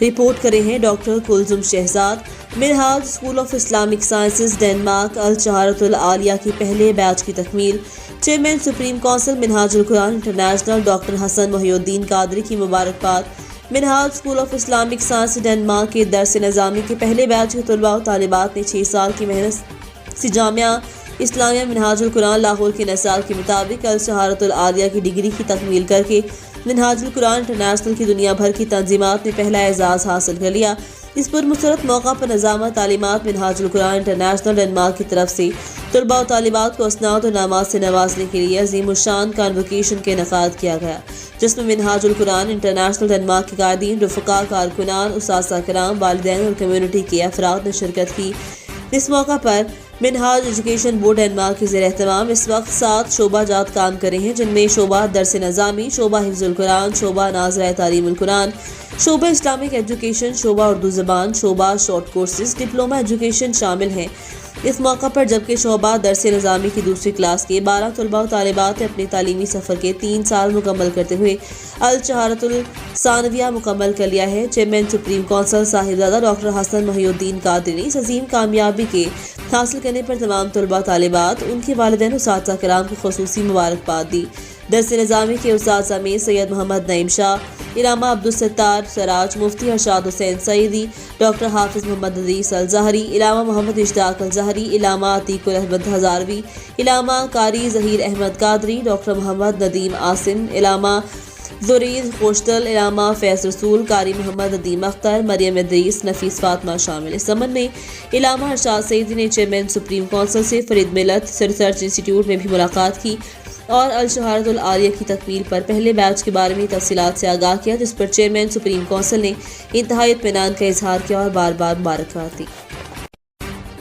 Report کرے ہیں doctor Kulsoom Shahzad. Minhaj school of Islamic sciences Denmark الشہارۃ العالیہ کی پہلے بیچ کی تکمیل۔ چیئرمین سپریم کونسل منہاج القرآن انٹرنیشنل ڈاکٹر حسن محی الدین قادری کی مبارکباد۔ Minhaj school of Islamic science Denmark کے درس نظامی کے پہلے بیچ کے طلباء و طالبات نے 6 سال کی محنت سے جامعہ اسلامیہ منہاج القرآن لاہور کے نصاب کے مطابق الشہارۃ العالیہ کی ڈگری کی تکمیل کر کے منہاج القرآن انٹرنیشنل کی دنیا بھر کی تنظیمات میں پہلا اعزاز حاصل کر لیا۔ اس پرمسرت موقع پر نظامہ تعلیمات منہاج القرآن انٹرنیشنل ڈنمارک کی طرف سے طلباء و طالبات کو اسناد و انعامات سے نوازنے کے لیے عظیم الشان کانوکیشن کا انعقاد کیا گیا، جس میں منہاج القرآن انٹرنیشنل ڈنمارک کے قائدین، رفقا، کارکنان، اساتذہ کرام، والدین اور کمیونٹی کے افراد نے شرکت کی۔ اس موقع پر منہاج ایجوکیشن بورڈ ڈنمارک کے زیر اہتمام اس وقت 7 شعبہ جات کام کر رہے ہیں، جن میں شعبہ درس نظامی، شعبہ حفظ القرآن، شعبہ ناظرہ تعلیم القرآن، شعبہ اسلامک ایجوکیشن، شعبہ اردو زبان، شعبہ شارٹ کورسز، ڈپلومہ ایجوکیشن شامل ہیں۔ اس موقع پر جبکہ شعبہ درس نظامی کی دوسری کلاس کے 12 طلباء و طالبات نے اپنے تعلیمی سفر کے 3 سال مکمل کرتے ہوئے الشہارۃ الثانویہ مکمل کر لیا ہے۔ چیئرمین سپریم کونسل صاحبزادہ ڈاکٹر حسن محی الدین قادری نے اس عظیم کامیابی کے حاصل کرنے پر تمام طلباء طالبات، ان کے والدین و اساتذہ کرام کو خصوصی مبارکباد دی۔ درس نظامی کے اساتذہ میں سید محمد نعیم شاہ، علامہ عبدالستار سراج، مفتی ارشاد حسین سعیدی، ڈاکٹر حافظ محمد ادریس الزہری، علامہ محمد اشتیاق الزہری، علامہ عتیق احمد ہزاروی، علامہ قاری ظہیر احمد قادری، ڈاکٹر محمد ندیم عاصم، علامہ زرید خوشدل، علامہ فیض رسول، قاری محمد ندیم اختر، مریم ادریس، نفیس فاطمہ شامل۔ اس ضمن میں علامہ ارشاد سعیدی نے چیئرمین سپریم کونسل سے فرید ملت ریسرچ انسٹی ٹیوٹ میں بھی ملاقات کی اور الشہارۃ العالیہ کی تکمیل پر پہلے بیچ کے بارے میں تفصیلات سے آگاہ کیا، جس پر چیئرمین سپریم کونسل نے انتہائی اطمینان کا اظہار کیا اور بار بار مبارکباد دی۔